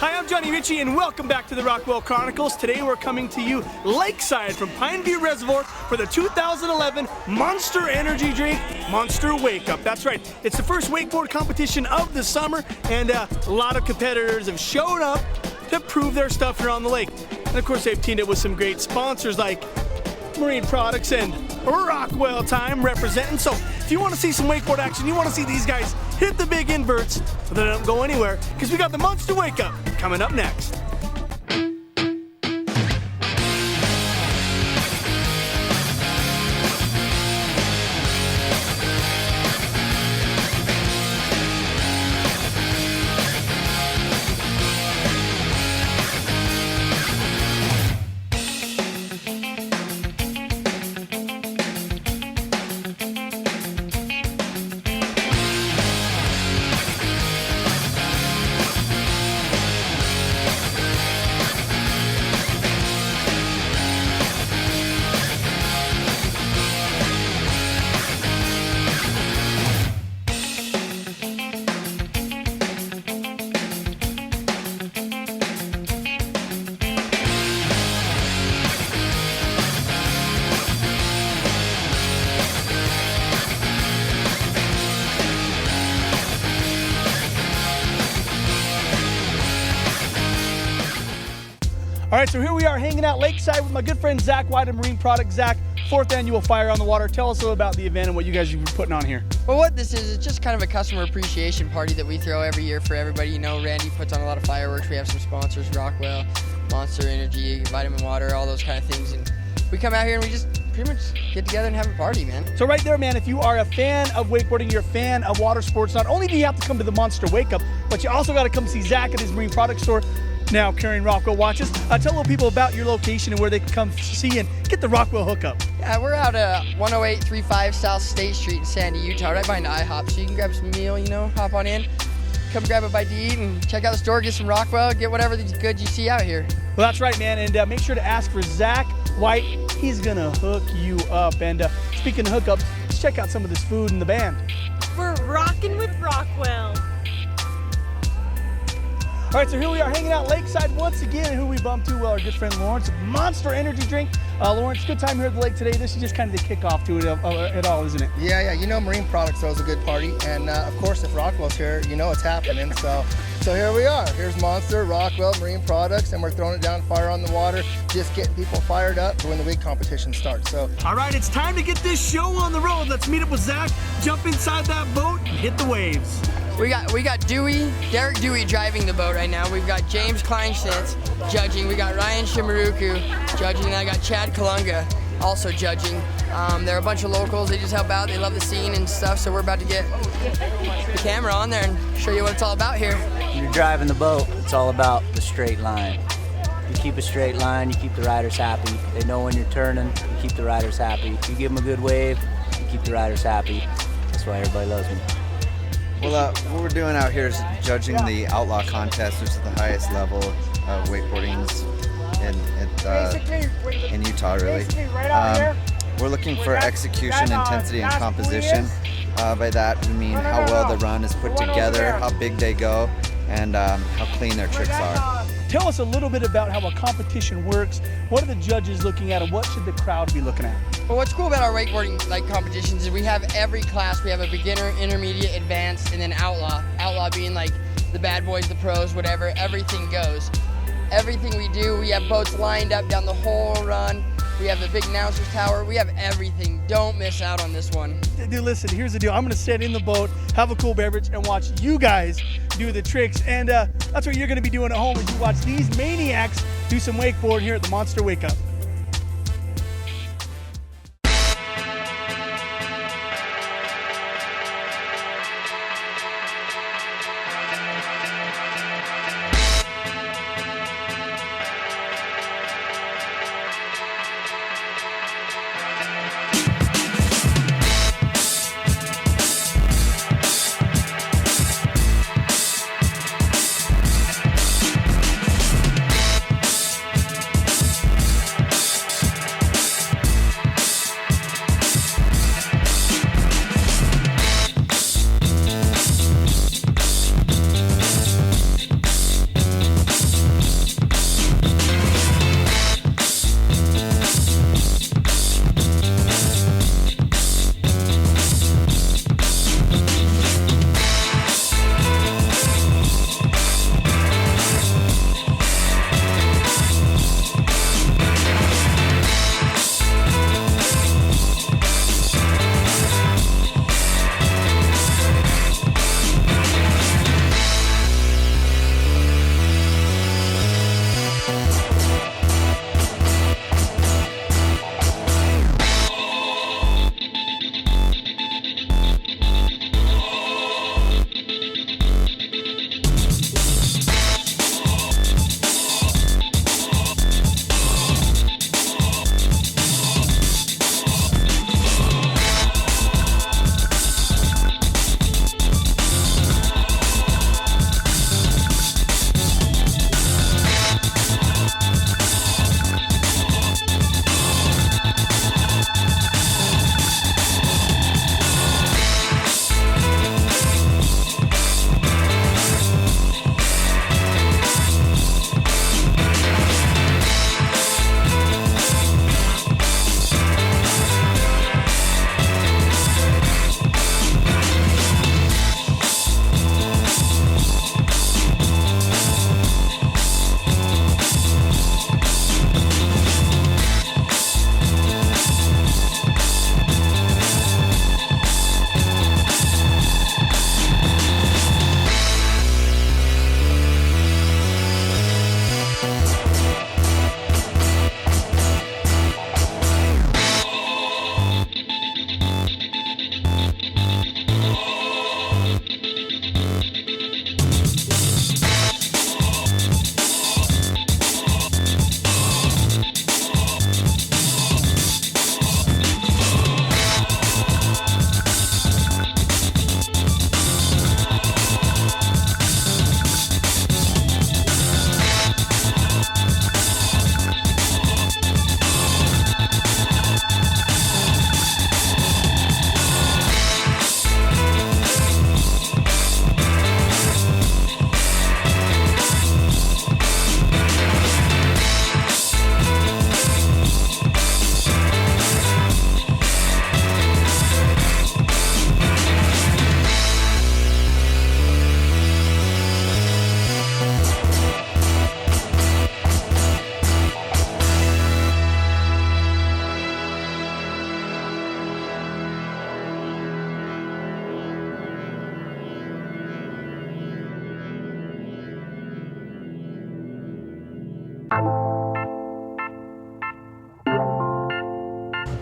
Hi, I'm Johnny Riche, and welcome back to the Rockwell Chronicles. Today we're coming to you lakeside from Pineview Reservoir for the 2011 Monster Energy Drink Monster Wakeup. That's right, it's the first wakeboard competition of the summer, and a lot of competitors have shown up to prove their stuff here on the lake. And of course, they've teamed up with some great sponsors like Marine Products and Rockwell Time representing. So if you want to see some wakeboard action, you want to see these guys hit the big inverts, but they don't go anywhere, because we got the Monster Wake Up coming up next. All right, so here we are hanging out lakeside with my good friend Zach White of Marine Products. Zach, 4th annual Fire on the Water. Tell us a little about the event and what you guys are putting on here. Well, what this is, it's just kind of a customer appreciation party that we throw every year for everybody. You know, Randy puts on a lot of fireworks. We have some sponsors, Rockwell, Monster Energy, Vitamin Water, all those kind of things. And we come out here and we just pretty much get together and have a party, man. So right there, man, if you are a fan of wakeboarding, you're a fan of water sports, not only do you have to come to the Monster Wake Up, but you also got to come see Zach at his Marine Products store, now carrying Rockwell watches. Tell little people about your location and where they can come see and get the Rockwell hookup. Yeah, we're out at 10835 South State Street in Sandy, Utah, right behind IHOP. So you can grab some meal, you know, hop on in, come grab a bite to eat, and check out the store, get some Rockwell, get whatever good you see out here. Well, that's right, man, and make sure to ask for Zach White. He's gonna hook you up. And speaking of hookups, let's check out some of this food and the band. We're rocking with Rockwell. All right, so here we are hanging out lakeside once again, and who we bumped to? Well, our good friend Lawrence, Monster Energy Drink. Lawrence, good time here at the lake today. This is just kind of the kickoff to it all, isn't it? Yeah, you know Marine Products throws a good party, and of course if Rockwell's here, you know it's happening. So here we are. Here's Monster, Rockwell, Marine Products, and we're throwing it down, Fire on the Water, just getting people fired up for when the wake competition starts. So all right, it's time to get this show on the road. Let's meet up with Zach, jump inside that boat, and hit the waves. We got Derek Dewey driving the boat right now. We've got James Kleinschnitz judging. We got Ryan Shimaruku judging. And I got Chad Kalunga also judging. There are a bunch of locals. They just help out. They love the scene and stuff. So we're about to get the camera on there and show you what it's all about here. When you're driving the boat, it's all about the straight line. You keep a straight line, you keep the riders happy. They know when you're turning, you keep the riders happy. If you give them a good wave, you keep the riders happy. That's why everybody loves me. Well, what we're doing out here is judging the Outlaw contest, which is the highest level of wakeboarding in Utah, really. We're looking for execution, intensity, and composition. By that, we mean how well the run is put together, how big they go, and how clean their tricks are. Tell us a little bit about how a competition works. What are the judges looking at, and what should the crowd be looking at? Well, what's cool about our wakeboarding competitions is we have every class. We have a beginner, intermediate, advanced, and then outlaw. Outlaw being like the bad boys, the pros, whatever. Everything goes. Everything we do, we have boats lined up down the whole run. We have the big announcer's tower. We have everything. Don't miss out on this one. Dude, listen, here's the deal. I'm going to sit in the boat, have a cool beverage, and watch you guys do the tricks. And that's what you're going to be doing at home as you watch these maniacs do some wakeboard here at the Monster Wake Up.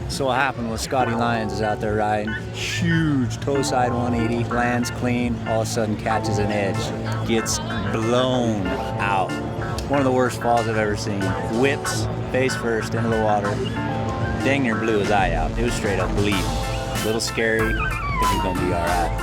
So what happened was Scotty Lyons is out there riding, huge toe side 180, lands clean, all of a sudden catches an edge, gets blown out. One of the worst falls I've ever seen. Whips face first into the water, dang near blew his eye out. It was straight up bleeding. A little scary, I think he's gonna be all right.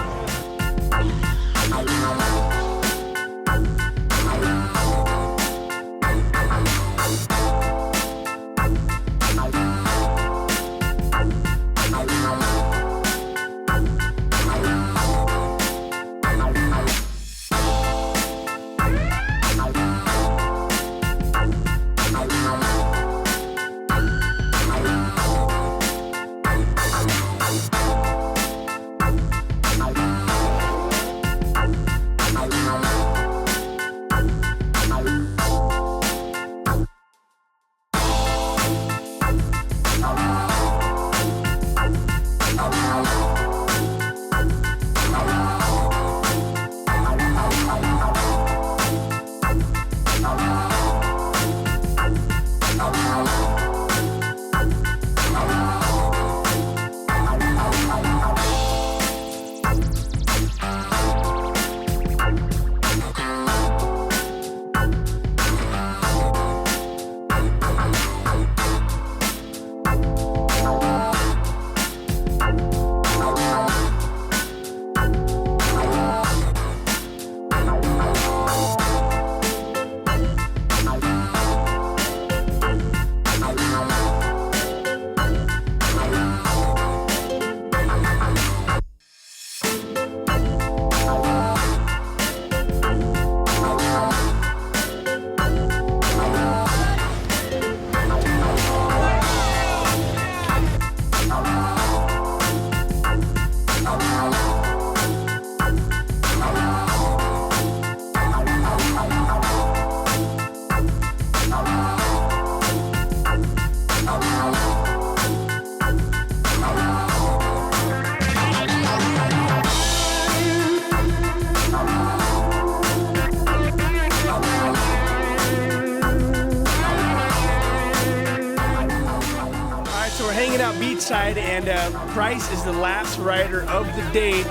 Beachside, and Bryce is the last rider of the day.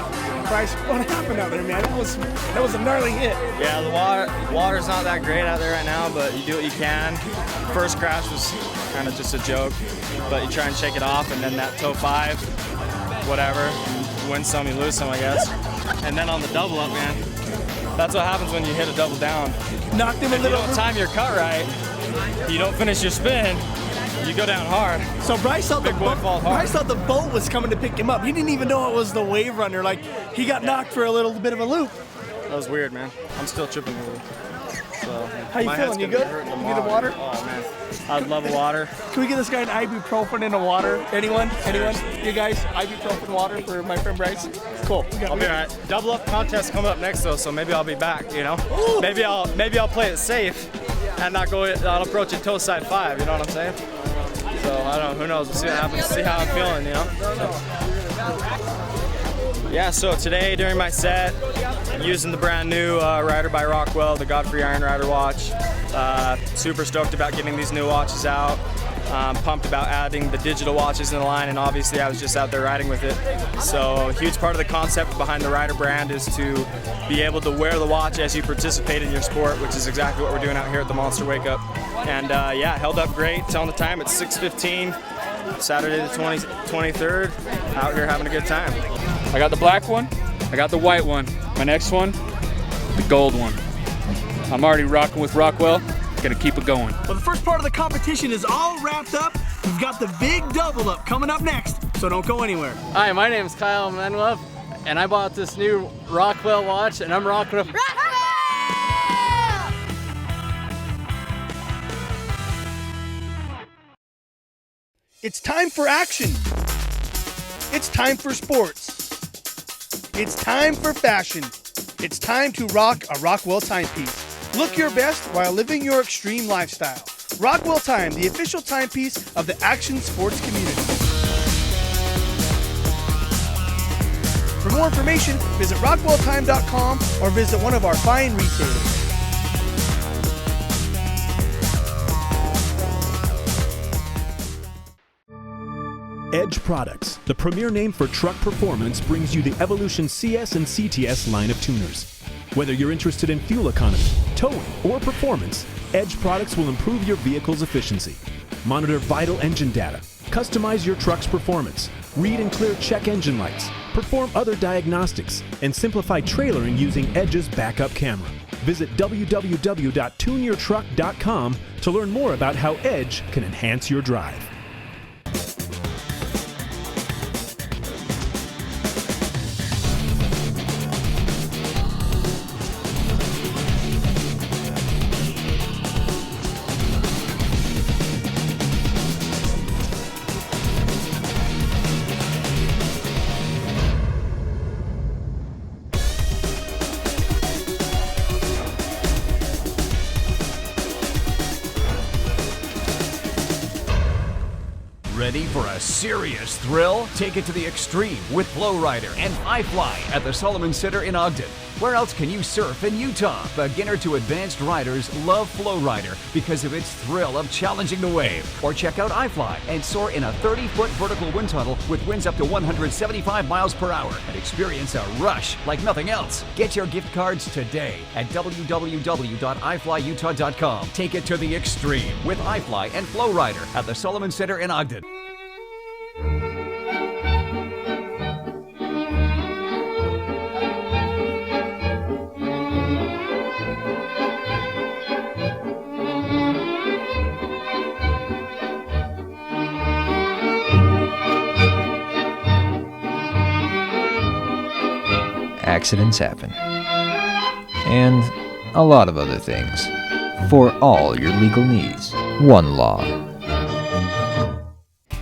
Bryce, what happened out there, man? That was a gnarly hit. Yeah, the water's not that great out there right now, but you do what you can. First crash was kind of just a joke, but you try and shake it off, and then that toe 5, whatever, you win some, you lose some, I guess. And then on the double up, man, that's what happens when you hit a double down. Knocked him a little. If you don't time your cut right, you don't finish your spin, you go down hard. So Bryce thought the boat was coming to pick him up. He didn't even know it was the wave runner. Like, he got knocked for a little bit of a loop. That was weird, man. I'm still tripping over. So how you feeling? You good? You get the water? Oh man, I'd love water. Can we get this guy an ibuprofen in the water? Anyone? You guys, ibuprofen water for my friend Bryce? Cool. I'll be all right. Double up contest coming up next though, so maybe I'll be back. You know, Ooh. maybe I'll play it safe and not go. I'll approach it toe side 5. You know what I'm saying? So I don't know. Who knows? We'll see what happens. See how I'm feeling. You know. Yeah. So today during my set, using the brand new rider by Rockwell, the Godfrey Iron Rider watch. Super stoked about getting these new watches out. Pumped about adding the digital watches in the line, and obviously I was just out there riding with it. So a huge part of the concept behind the Rider brand is to be able to wear the watch as you participate in your sport, which is exactly what we're doing out here at the Monster Wakeup. And yeah, held up great. Telling the time, it's 6:15, Saturday the 23rd. Out here having a good time. I got the black one, I got the white one. My next one, the gold one. I'm already rocking with Rockwell. Gonna keep it going. Well, the first part of the competition is all wrapped up. We've got the big double up coming up next, so don't go anywhere. Hi, my name is Kyle Manuel, and I bought this new Rockwell watch, and I'm rocking with Rockwell! It's time for action. It's time for sports. It's time for fashion. It's time to rock a Rockwell timepiece. Look your best while living your extreme lifestyle. Rockwell Time, the official timepiece of the action sports community. For more information, visit rockwelltime.com or visit one of our fine retailers. Edge Products, the premier name for truck performance, brings you the Evolution CS and CTS line of tuners. Whether you're interested in fuel economy, towing, or performance, Edge Products will improve your vehicle's efficiency. Monitor vital engine data, customize your truck's performance, read and clear check engine lights, perform other diagnostics, and simplify trailering using Edge's backup camera. Visit www.tuneyourtruck.com to learn more about how Edge can enhance your drive. Ready for a serious thrill? Take it to the extreme with Flowrider and iFly at the Solomon Center in Ogden. Where else can you surf in Utah? Beginner to advanced riders love Flowrider because of its thrill of challenging the wave. Or check out iFly and soar in a 30-foot vertical wind tunnel with winds up to 175 miles per hour and experience a rush like nothing else. Get your gift cards today at www.iflyutah.com. Take it to the extreme with iFly and Flowrider at the Solomon Center in Ogden. Accidents happen. And a lot of other things. For all your legal needs, one law.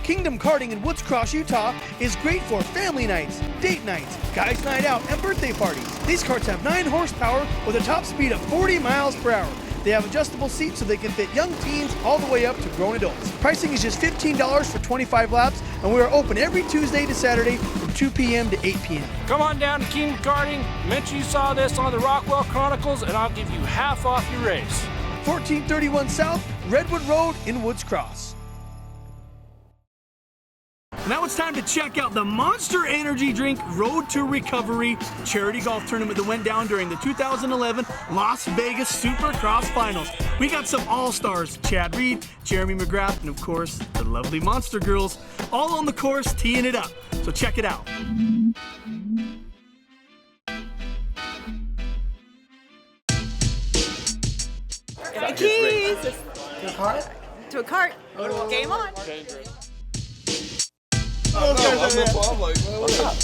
Kingdom Karting in Woods Cross, Utah is great for family nights, date nights, guys' night out, and birthday parties. These karts have 9 horsepower with a top speed of 40 miles per hour. They have adjustable seats so they can fit young teens all the way up to grown adults. Pricing is just $15 for 25 laps, and we are open every Tuesday to Saturday from 2 p.m. to 8 p.m. Come on down to Kingdom Karting, mention you saw this on the Rockwell Chronicles, and I'll give you half off your race. 1431 South, Redwood Road in Woods Cross. Now it's time to check out the Monster Energy Drink Road to Recovery charity golf tournament that went down during the 2011 Las Vegas Supercross Finals. We got some all-stars, Chad Reed, Jeremy McGrath, and of course, the lovely Monster Girls, all on the course teeing it up. So check it out. The keys! To a cart? To a cart. Game on. I'm like, what's up?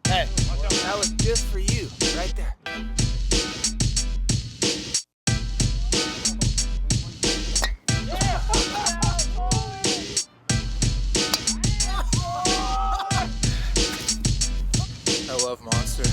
Hey, that was just for you, right there. I love Monster.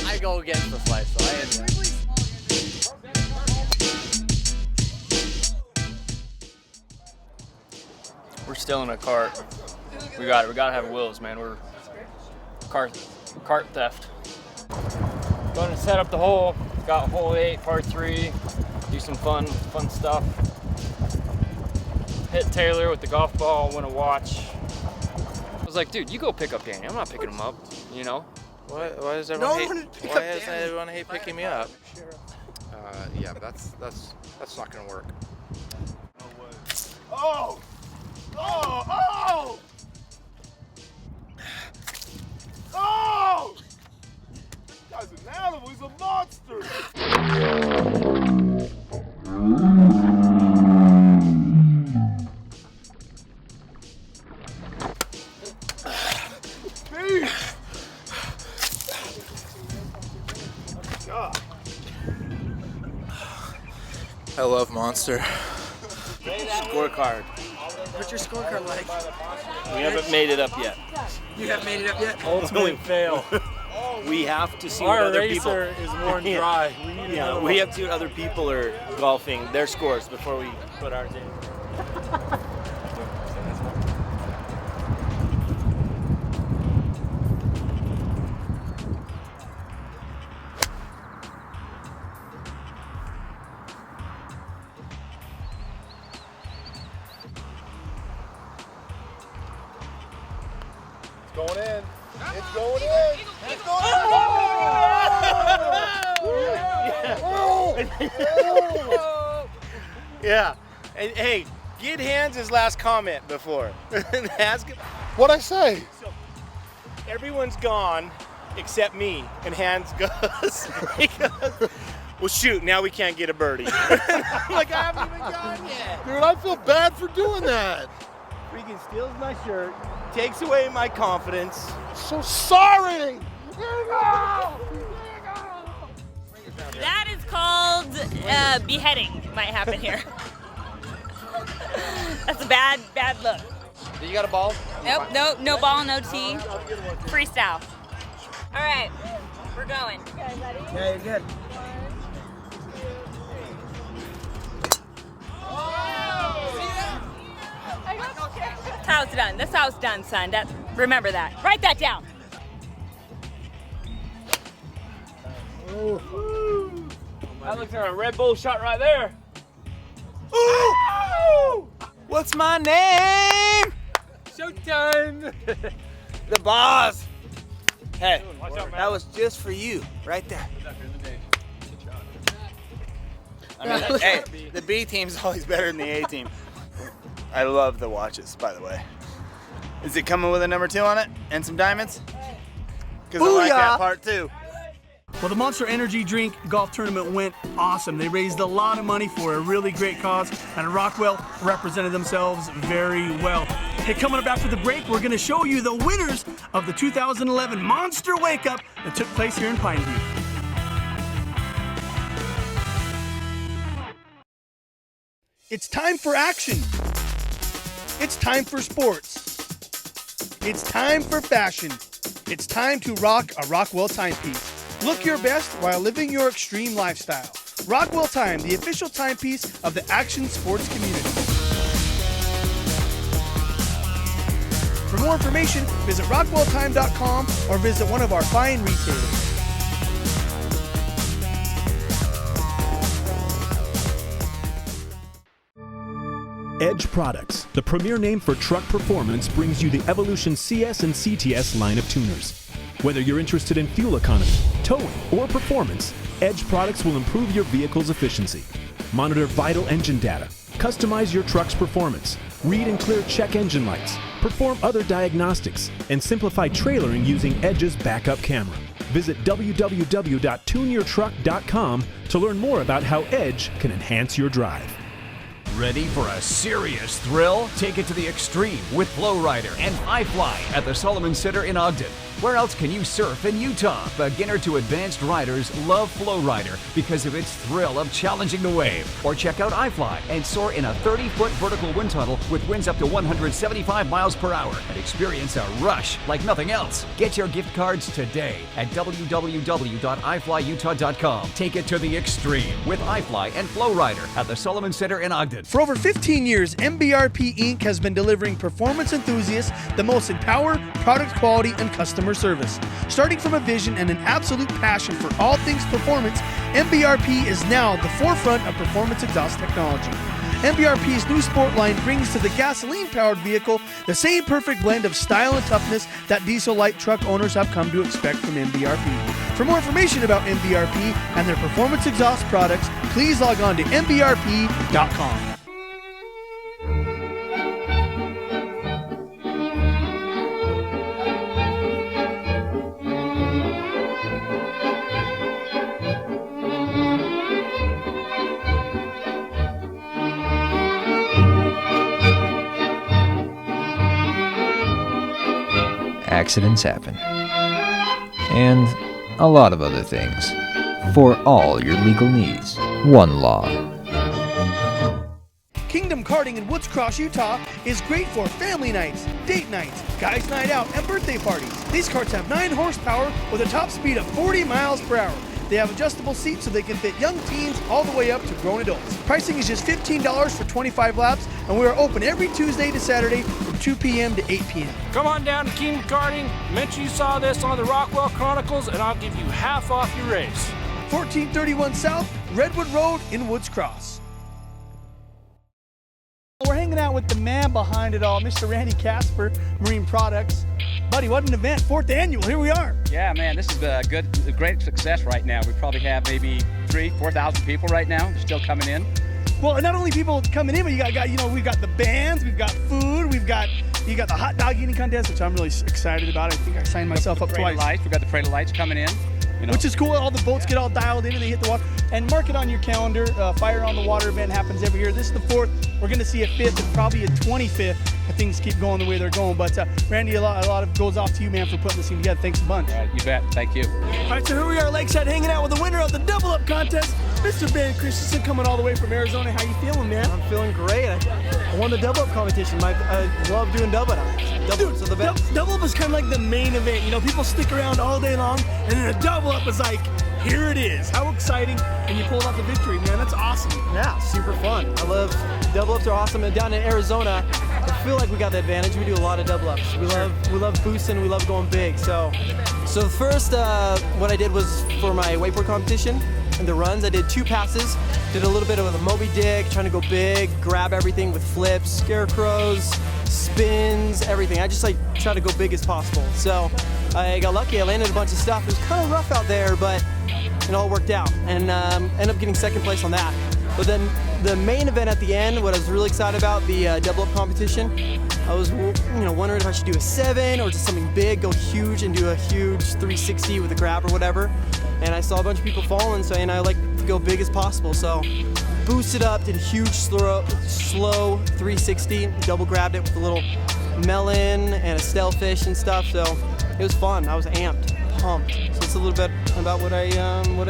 I go against the slice, so We're still in a cart. We got it. We gotta have wheels, man. We're cart theft. Going to set up the hole. Got hole 8, part 3. Do some fun stuff. Hit Taylor with the golf ball. Win a watch. I was like, dude, you go pick up Danny. I'm not picking him up. You know. Why does everyone hate picking me up? Yeah, but that's not gonna work. Oh! Oh! Oh! Oh! Guy's an animal. He's a monster. I love Monster. Scorecard. What's your scorecard like? We haven't made it up yet. You haven't made it up yet? Ultimate fail. We have to see what Our other people. racer is more dry. We need Yeah, we have to see what other people are golfing, their scores, before we put ours in. Going in. It's going in. It's going in. Yeah. And hey, get Hans' last comment before. Ask him. What'd I say? So, everyone's gone except me. And Hans goes, he goes, well, shoot, now we can't get a birdie. I'm like, I haven't even gone yet. Dude, I feel bad for doing that. Freaking steals my shirt, takes away my confidence. So sorry. That is called beheading. Might happen here. That's a bad look. Do you got a ball? Nope, no ball, no tee. Freestyle. All right, we're going. Yeah, you're good. That's how it's done. That's how it's done, son. Remember that. Write that down. That looks like a Red Bull shot right there. Ooh! What's my name? Showtime. The boss. Hey, that was just for you, right there. I mean, hey, the B team's always better than the A team. I love the watches, by the way. Is it coming with a number 2 on it and some diamonds? Because I like that part too. Well, the Monster Energy Drink Golf Tournament went awesome. They raised a lot of money for a really great cause, and Rockwell represented themselves very well. Hey, coming up after the break, we're going to show you the winners of the 2011 Monster Wake Up that took place here in Pineview. It's time for action. It's time for sports. It's time for fashion. It's time to rock a Rockwell timepiece. Look your best while living your extreme lifestyle. Rockwell Time, the official timepiece of the action sports community. For more information, visit rockwelltime.com or visit one of our fine retailers. Edge Products, the premier name for truck performance, brings you the Evolution CS and CTS line of tuners. Whether you're interested in fuel economy, towing, or performance, Edge Products will improve your vehicle's efficiency. Monitor vital engine data, customize your truck's performance, read and clear check engine lights, perform other diagnostics, and simplify trailering using Edge's backup camera. Visit www.tuneyourtruck.com to learn more about how Edge can enhance your drive. Ready for a serious thrill? Take it to the extreme with Flowrider and iFly at the Solomon Center in Ogden. Where else can you surf in Utah? Beginner to advanced riders love Flowrider because of its thrill of challenging the wave. Or check out iFly and soar in a 30-foot vertical wind tunnel with winds up to 175 miles per hour and experience a rush like nothing else. Get your gift cards today at www.iflyutah.com. Take it to the extreme with iFly and Flowrider at the Solomon Center in Ogden. For over 15 years, MBRP Inc. has been delivering performance enthusiasts the most in power, product quality, and customer service. Starting from a vision and an absolute passion for all things performance, MBRP is now at the forefront of performance exhaust technology. MBRP's new Sport line brings to the gasoline-powered vehicle the same perfect blend of style and toughness that diesel light truck owners have come to expect from MBRP. For more information about MBRP and their performance exhaust products, please log on to mbrp.com. Accidents happen. And a lot of other things. For all your legal needs, one law. Kingdom Karting in Woods Cross, Utah is great for family nights, date nights, guys' night out, and birthday parties. These karts have 9 horsepower with a top speed of 40 miles per hour. They have adjustable seats so they can fit young teens all the way up to grown adults. Pricing is just $15 for 25 laps, and we are open every Tuesday to Saturday from 2 p.m. to 8 p.m. Come on down to Kingdom Karting, mention you saw this on the Rockwell Chronicles, and I'll give you half off your race. 1431 South, Redwood Road in Woods Cross. We're hanging out with the man behind it all, Mr. Randy Casper, Marine Products. Buddy, what an event, 4th annual, here we are. Yeah, man, this is a great success right now. We probably have maybe 4,000 people right now still coming in. Well, not only people coming in, but we've got the bands, we've got food, you got the hot dog eating contest, which I'm really excited about. I think I signed myself up twice. We've got the Parade of Lights coming in. Which is cool. All the boats get all dialed in and they hit the water. And mark it on your calendar. Fire on the Water event happens every year. This is the 4th. We're going to see a 5th and probably a 25th if things keep going the way they're going. But Randy, a lot of goes off to you, man, for putting this thing together. Thanks a bunch. You bet. Thank you. All right, so here we are, Lakeside, hanging out with the winner of the Double Up contest, Mr. Ben Christensen, coming all the way from Arizona. How you feeling, man? I'm feeling great. I won the Double Up competition. I love doing Double Up. Double Ups are the best. Double Up is kind of like the main event. People stick around all day long, and then a Double Up is like, here it is. How exciting. And you pulled off the victory, man. That's awesome. Yeah, super fun. I love Double Ups are awesome. And down in Arizona, I feel like we got the advantage. We do a lot of Double Ups. We love boosting. We love going big. So the first what I did was for my wakeboard competition and the runs. I did 2 passes. Did a little bit of a Moby Dick, trying to go big, grab everything with flips, scarecrows, spins, everything. I just try to go big as possible. So I got lucky. I landed a bunch of stuff. It was kind of rough out there, but it all worked out, and ended up getting 2nd place on that. But then the main event at the end, what I was really excited about, the Double Up competition, I was wondering if I should do a 7 or just something big, go huge and do a huge 360 with a grab or whatever. And I saw a bunch of people falling, so I like to go big as possible. So boosted up, did a huge slow 360, double grabbed it with a little melon and a stalefish and stuff. So it was fun. I was amped, pumped. So it's a little bit about what I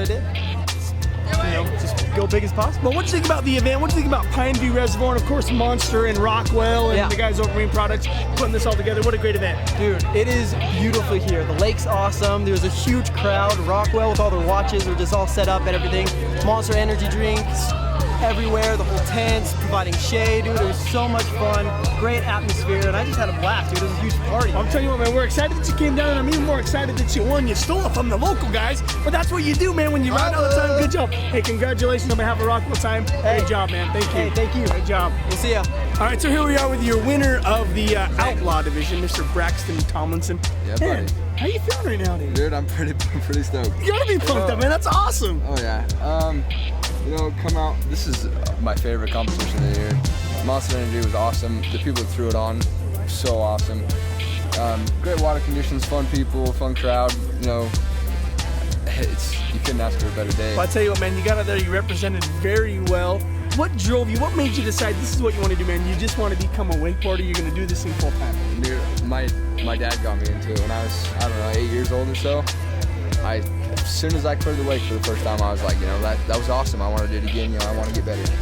did. Just go big as possible. Well, what do you think about the event? What do you think about Pineview Reservoir and, of course, Monster and Rockwell and the guys over at Marine Products putting this all together? What a great event. Dude, it is beautiful here. The lake's awesome. There's a huge crowd. Rockwell with all their watches are just all set up and everything. Monster energy drinks everywhere, the whole tents, providing shade, dude. It was so much fun, great atmosphere, and I just had a blast, dude. It was a huge party. I'm telling you what, man, we're excited that you came down, and I'm even more excited that you won. You stole it from the local guys, but that's what you do, man, when you ride all the time. Good job. Hey, congratulations on behalf of Rockwell Time. Great job, man. Thank you. Hey, thank you. Great job. We'll see ya. All right, so here we are with your winner of the Outlaw division, Mr. Braxton Tomlinson. Yeah, man, buddy. How you feeling right now, dude? Dude, I'm pretty stoked. You gotta be pumped up, man. That's awesome. Oh yeah. Come out. This is my favorite competition of the year. Monster Energy was awesome. The people that threw it on, so awesome. Great water conditions, fun people, fun crowd. You couldn't ask for a better day. Well, I tell you what, man, you got out there, you represented very well. What drove you? What made you decide this is what you want to do, man? You just want to become a wakeboarder. You're going to do this thing full time. Dude, my dad got me into it when I was, 8 years old or so. As soon as I cleared the wake for the first time, I was like, that was awesome. I want to do it again. I want to get better,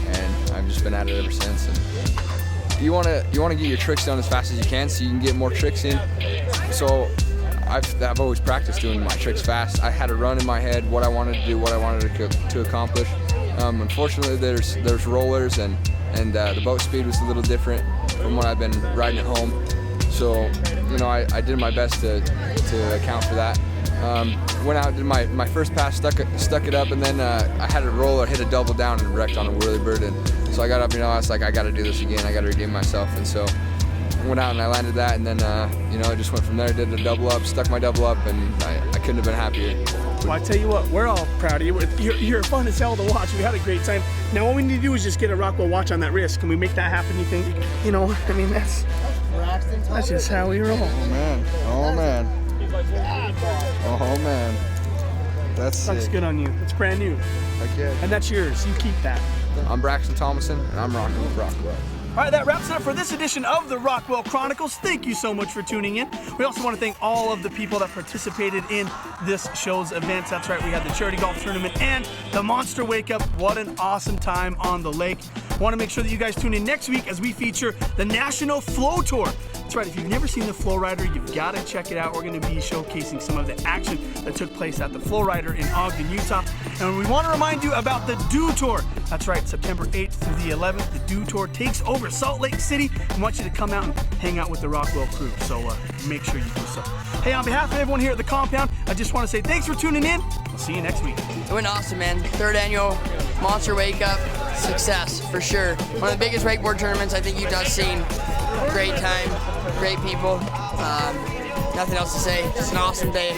and I've just been at it ever since. And you want to get your tricks done as fast as you can, so you can get more tricks in. So I've always practiced doing my tricks fast. I had a run in my head, what I wanted to do, what I wanted to accomplish. Unfortunately, there's rollers, and the boat speed was a little different from what I've been riding at home. So I did my best to account for that. Went out, did my first pass, stuck it up, and then I had a roller, hit a double down, and wrecked on a whirlybird. And so I got up, I was like, I got to do this again. I got to redeem myself. And so I went out and I landed that, and then I just went from there, did the double up, stuck my double up, and I couldn't have been happier. Well, I tell you what, we're all proud of you. You're fun as hell to watch. We had a great time. Now, all we need to do is just get a Rockwell watch on that wrist. Can we make that happen, you think? That's just how we roll. Oh, man. Oh, man. Oh, man. That's Looks good on you. It's brand new. Okay. And that's yours. You keep that. I'm Braxton Tomlinson, and I'm rocking with Rockwell. All right, that wraps it up for this edition of the Rockwell Chronicles. Thank you so much for tuning in. We also want to thank all of the people that participated in this show's events. That's right, we had the charity golf tournament and the Monster Wake Up. What an awesome time on the lake. I want to make sure that you guys tune in next week as we feature the National Flow Tour. That's right, if you've never seen the Flow Rider, you've got to check it out. We're going to be showcasing some of the action that took place at the Flow Rider in Ogden, Utah. And we want to remind you about the Dew Tour. That's right, September 8th through the 11th, the Dew Tour takes over Salt Lake City. We want you to come out and hang out with the Rockwell crew, so make sure you do so. Hey, on behalf of everyone here at the compound, I just want to say thanks for tuning in. We'll see you next week. It went awesome, man. 3rd annual Monster Wake Up. Success, for sure. One of the biggest wakeboard tournaments I think Utah's seen. Great time, great people. Nothing else to say. Just an awesome day.